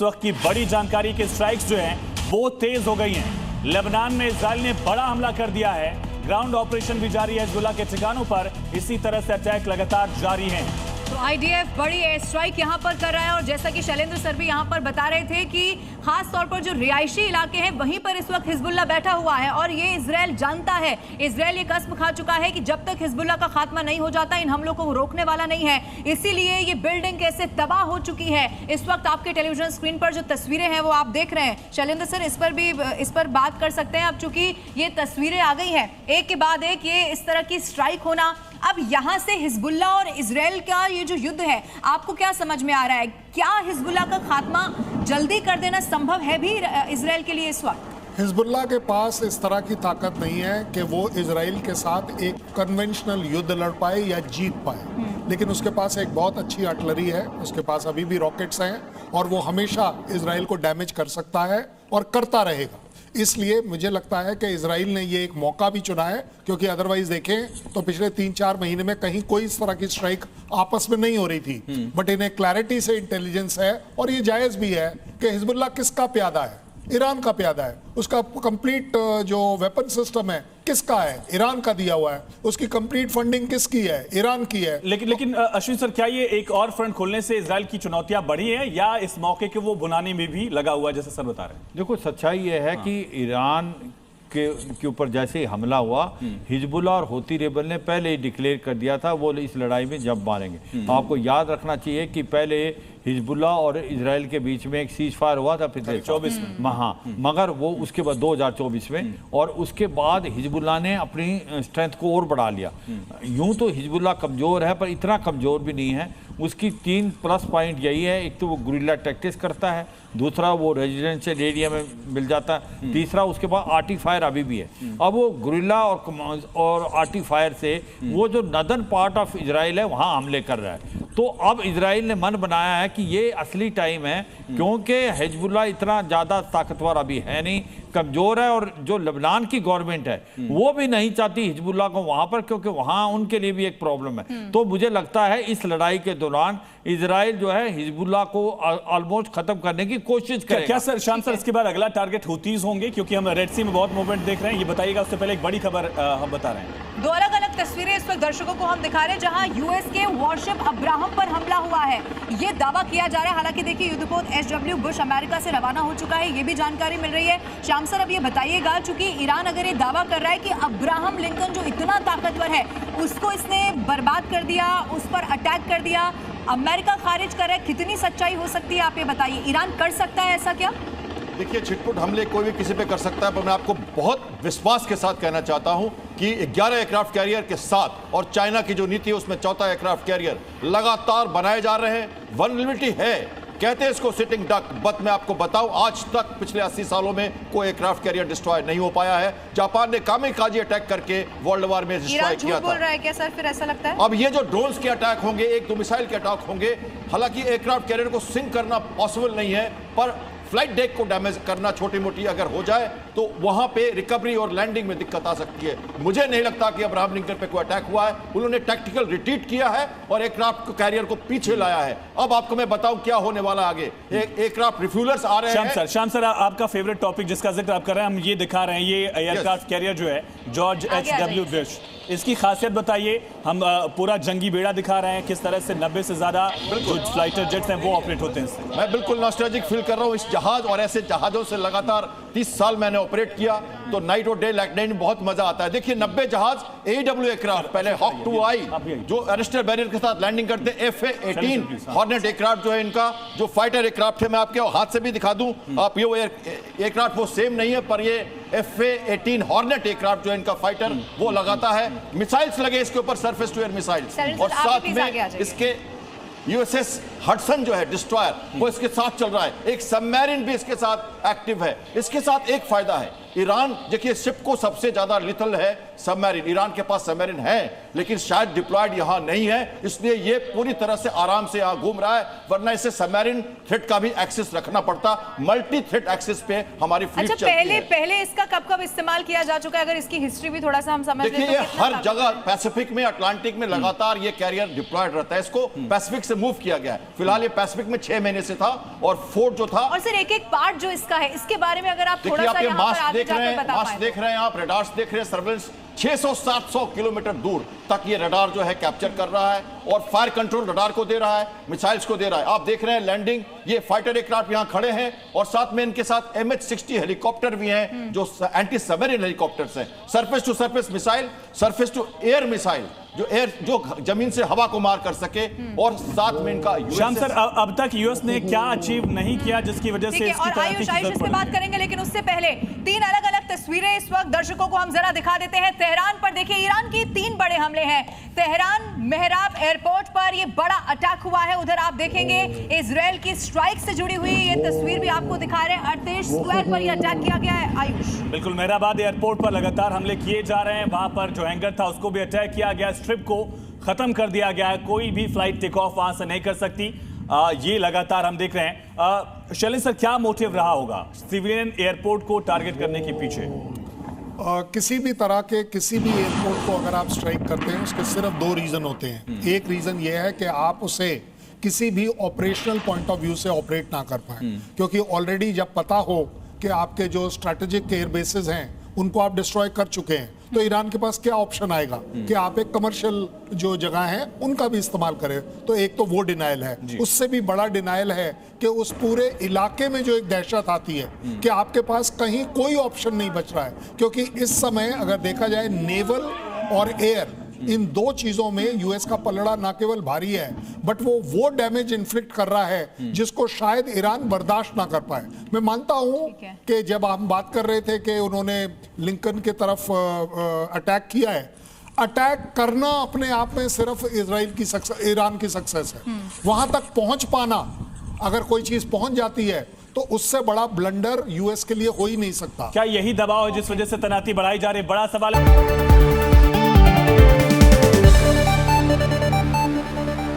वक्त की बड़ी जानकारी के स्ट्राइक्स जो हैं वो तेज हो गई हैं। लेबनान में इजराइल ने बड़ा हमला कर दिया है। ग्राउंड ऑपरेशन भी जारी है हिजबुल्लाह के ठिकानों पर। इसी तरह से अटैक लगातार जारी हैं। तो आईडीएफ बड़ी एयर स्ट्राइक यहां पर कर रहा है और जैसा कि शैलेंद्र सर भी यहां पर बता रहे थे कि खास तौर पर जो रिहायशी इलाके हैं वहीं पर इस वक्त हिजबुल्लाह बैठा हुआ है और ये इजराइल जानता है, इजराइल ये कसम खा चुका है कि जब तक हिजबुल्लाह का खात्मा नहीं हो जाता इन हमलों को रोकने वाला नहीं है। इसीलिए ये बिल्डिंग कैसे तबाह हो चुकी है। इस वक्त आपके टेलीविजन स्क्रीन पर जो तस्वीरें हैं वो आप देख रहे हैं। शैलेंद्र सर इस पर बात कर सकते हैं अब, चूंकि ये तस्वीरें आ गई हैं एक के बाद एक ये इस तरह की स्ट्राइक होना। अब यहां से हिजबुल्लाह और इजराइल का ये जो युद्ध है आपको क्या समझ में आ रहा है? क्या हिजबुल्लाह का खात्मा जल्दी कर देना संभव है भी इजराइल के लिए इस वक्त? हिजबुल्लाह के पास इस तरह की ताकत नहीं है कि वो इजराइल के साथ एक कन्वेंशनल युद्ध लड़ पाए या जीत पाए, लेकिन उसके पास एक बहुत अच्छी आर्टिलरी है, उसके पास अभी भी रॉकेट्स हैं और वो हमेशा इजराइल को डैमेज कर सकता है और करता रहेगा। इसलिए मुझे लगता है कि इजराइल ने ये एक मौका भी चुना है, क्योंकि अदरवाइज देखें तो पिछले 3-4 महीने में कहीं कोई इस तरह की स्ट्राइक आपस में नहीं हो रही थी। बट इन्हें क्लैरिटी से इंटेलिजेंस है और ये जायज भी है कि हिजबुल्लाह किसका प्यादा है, ईरान का प्यादा है। उसका कंप्लीट जो वेपन सिस्टम है किसका है, ईरान का दिया हुआ है। उसकी कंप्लीट फंडिंग किसकी है, ईरान की है। लेकिन अश्विन सर, क्या ये एक और फ्रंट खोलने से इजराइल की चुनौतियां बढ़ी हैं या इस मौके के वो बुनाने में भी लगा हुआ है जैसे सर बता रहे हैं? देखो, सच्चाई ये है कि ईरान के ऊपर जैसे ही हमला हुआ, हिजबुल्लाह और हूती रेबल ने पहले ही डिक्लेयर कर दिया था वो इस लड़ाई में जब मारेंगे। आपको याद रखना चाहिए कि पहले हिजबुल्लाह और इजराइल के बीच में एक सीज फायर हुआ था पिछले 24 में। हाँ, मगर वो उसके बाद 2024 में, और उसके बाद हिजबुल्लाह ने अपनी स्ट्रेंथ को और बढ़ा लिया। यूं तो हिजबुल्लाह कमज़ोर है पर इतना कमज़ोर भी नहीं है। उसकी 3 प्लस पॉइंट यही है, एक तो वो गुरिल्ला टैक्टिक्स करता है, दूसरा वो रेजिडेंशियल एरिया में मिल जाता है, तीसरा उसके पास आर्टी फायर अभी भी है। अब वो गुरिल्ला और आर्टी फायर से वो जो नदर्न पार्ट ऑफ इजराइल है वहाँ हमले कर रहा है। तो अब इजराइल ने मन बनाया है कि ये असली टाइम है, क्योंकि हिजबुल्लाह इतना ज़्यादा ताकतवर अभी है नहीं, कमज़ोर है, और जो लेबनान की गवर्नमेंट है वो भी नहीं चाहती हिजबुल्लाह को वहाँ पर, क्योंकि वहाँ उनके लिए भी एक प्रॉब्लम है। तो मुझे लगता है इस लड़ाई के दौरान इजराइल जो है हिजबुल्लाह को ऑलमोस्ट खत्म करने की कोशिश करेगा। क्या सर, शाम सर, इसके बाद अगला टारगेट हूतीज होंगे? क्योंकि हम रेड सी में बहुत मूवमेंट देख रहे हैं। ये बताइएगा, उससे पहले एक बड़ी खबर हम बता रहे हैं। 2 अलग-अलग तस्वीरें इस वक्त दर्शकों को हम दिखा रहे हैं जहां यूएस के वॉरशिप अब्राहम पर हमला हुआ है, ये दावा किया जा रहा है। हालांकि देखिए, युद्धपोत एचडब्ल्यू बुश अमेरिका से रवाना हो चुका है, ये भी जानकारी मिल रही है। श्याम सर, अब ये बताइएगा, चूंकि ईरान अगर ये दावा कर रहा है कि अब्राहम लिंकन जो इतना ताकतवर है उसको इसने बर्बाद कर दिया, उस पर अटैक कर दिया, अमेरिका खारिज कर रहा है, कितनी सच्चाई हो सकती है आप ये बताइए? ईरान कर सकता है ऐसा क्या? देखिए, छिटपुट हमले कोई भी किसी पे कर सकता है, पर मैं आपको बहुत विश्वास के साथ कहना चाहता हूं कि 11 एयरक्राफ्ट कैरियर के साथ, और चाइना की जो नीति है उसमें 4था एयरक्राफ्ट कैरियर लगातार बनाए जा रहे हैं। वल्नरेबिलिटी है, कहते हैं इसको सिटिंग डक, बट मैं आपको बताऊं आज तक पिछले 80 सालों में कोई एयरक्राफ्ट कैरियर डिस्ट्रॉय नहीं हो पाया है। जापान ने कामिकाजी अटैक करके वर्ल्ड वार में डिस्ट्रॉय किया था। बोल रहा है क्या सर फिर ऐसा लगता है? अब ये जो ड्रोन्स के अटैक होंगे, 1-2 मिसाइल के अटैक होंगे, हालांकि एयरक्राफ्ट कैरियर को सिंक करना पॉसिबल नहीं है, पर फ्लाइट डेक को डैमेज करना छोटी मोटी अगर हो जाए तो वहां पे रिकवरी और लैंडिंग में दिक्कत आ सकती है। मुझे नहीं लगता कि अब्राहम लिंकन पे कोई अटैक हुआ है। उन्होंने टैक्टिकल रिट्रीट किया है और एयरक्राफ्ट कैरियर को पीछे लाया है। अब आपको मैं बताऊं क्या होने वाला आगे। एयरक्राफ्ट रिफ्यूलर्स आ रहे हैं। श्याम सर, आपका फेवरेट टॉपिक जिसका जिक्र आप कर रहे हैं, हम ये दिखा रहे हैं, ये एयरक्राफ्ट कैरियर जो है जॉर्ज एचडब्ल्यू बुश, इसकी खासियत बताइए। हम पूरा जंगी बेड़ा दिखा रहे हैं, किस तरह से 90 से ज्यादा जो फाइटर जेट्स हैं वो ऑपरेट होते हैं। मैं बिल्कुल नॉस्टैल्जिक फील कर रहा हूं इस जहाज और ऐसे जहाजों से। लगातार 30 साल मैंने ऑपरेट किया, तो नाइट और डे लाइट में बहुत मजा आता है। देखिए, 90 जहाज AW एयरक्राफ्ट, पहले हॉक 2 आई जो अरेस्टर बैरियर के साथ लैंडिंग करते हैं, FA-18 हॉर्नेट एयरक्राफ्ट जो है इनका, जो फाइटर एयरक्राफ्ट है, मैं आपके हाथ से भी दिखा दूं आप, ये वो एयरक्राफ्ट वो सेम नहीं है, पर ये FA-18 हॉर्नेट एयरक्राफ्ट जो है इनका फाइटर वो लगाता है। मिसाइल्स लगे इसके ऊपर, सरफेस टू एयर मिसाइल्स, और साथ में इसके USS हडसन जो है डिस्ट्रॉयर वो इसके साथ चल रहा है। एक सबमरीन भी इसके साथ एक्टिव है। इसके साथ एक फायदा है, ईरान देखिए शिप को सबसे ज्यादा लिथल है सबमरीन, ईरान के पास सबमरीन है लेकिन शायद डिप्लॉयड यहां नहीं है, इसलिए ये पूरी तरह से आराम से यहां घूम रहा है, वरना इसे सबमरीन थ्रेट का भी एक्सेस रखना पड़ता। मल्टी थ्रेट एक्सेस पे हमारी फ्लीट अच्छा, पहले इसका कब इस्तेमाल किया जा चुका है? अगर इसकी हिस्ट्री भी थोड़ा सा हम समझ लें देखिए, हर जगह पैसिफिक में, अटलांटिक में लगातार ये कैरियर डिप्लॉयड रहता है। इसको पैसिफिक से मूव किया गया है, फिलहाल ये पैसिफिक में 6 महीने से था और फोर्ट जो था, और सर एक पार्ट जो इसका है, इसके बारे में अगर आप थोड़ा सा यहाँ पर आगे जाकर बता पाएं। मास्ट देख रहे हैं आप, रडार्स देख रहे हैं, सर्वेलेंस 600-700 किलोमीटर दूर तक ये रडार जो है कैप्चर कर रहा है और फायर कंट्रोल रडार को दे रहा है, मिसाइल्स को दे रहा है। आप देख रहे हैं लैंडिंग, ये फाइटर एयरक्राफ्ट यहां खड़े हैं और साथ में इनके साथ MH-60 हेलीकॉप्टर भी हैं जो एंटी सबमरीन हेलीकॉप्टर्स हैं, surface to surface missile, surface to air missile जो जमीन से हवा को मार कर सके, और साथ में इनका श्याम सर, अब तक यूएस ने क्या अचीव नहीं किया जिसकी वजह से इसकी और आयुष इस पे बात करेंगे, लेकिन उससे पहले 3 अलग-अलग तस्वीरें इस वक्त दर्शकों को हम जरा दिखा देते हैं। तेहरान पर देखिए, ईरान की 3 बड़े हमले हैं। तेहरान मेहराब एयरपोर्ट पर ये बड़ा अटैक हुआ है। उधर आप देखेंगे इजराइल की स्ट्राइक से जुड़ी हुई ये तस्वीर भी आपको दिखा रहे हैं। अर्तेश स्क्वायर पर यह अटैक किया गया है। आयुष, बिल्कुल, मेहराबाद एयरपोर्ट पर लगातार हमले किए जा रहे हैं। वहां पर जो हैंगर था उसको भी अटैक किया गया, स्ट्रिप को खत्म कर दिया गया है, कोई भी फ्लाइट टेक ऑफ वहां से नहीं कर सकती। ये लगातार हम देख रहे हैं। शैलेंद्र सर, क्या मोटिव रहा होगा सिविलियन एयरपोर्ट को टारगेट करने के पीछे? किसी भी तरह के किसी भी एयरपोर्ट को अगर आप स्ट्राइक करते हैं, उसके सिर्फ 2 रीजन होते हैं। एक रीजन ये है कि आप उसे किसी भी ऑपरेशनल पॉइंट ऑफ व्यू से ऑपरेट ना कर पाए, क्योंकि ऑलरेडी जब पता हो कि आपके जो स्ट्रेटेजिक एयर बेसेस हैं उनको आप डिस्ट्रॉय कर चुके हैं, तो ईरान के पास क्या ऑप्शन आएगा कि आप एक कमर्शियल जो जगह है उनका भी इस्तेमाल करें। तो एक तो वो डिनाइल है, उससे भी बड़ा डिनाइल है कि उस पूरे इलाके में जो एक दहशत आती है कि आपके पास कहीं कोई ऑप्शन नहीं बच रहा है, क्योंकि इस समय अगर देखा जाए नेवल और एयर, इन 2 चीजों में यूएस का पलड़ा ना केवल भारी है, बट वो डैमेज इन्फ्लिक्ट कर रहा है जिसको शायद ईरान बर्दाश्त ना कर पाए। मैं मानता हूं कि जब हम बात कर रहे थे कि उन्होंने लिंकन की तरफ अटैक किया है, अटैक करना अपने आप में सिर्फ ईरान की सक्सेस है। वहां तक पहुंच पाना, अगर कोई चीज पहुंच जाती है तो उससे बड़ा ब्लंडर यूएस के लिए हो ही नहीं सकता। क्या यही दबाव है जिस वजह से तैनाती बढ़ाई जा रही है? बड़ा सवाल है।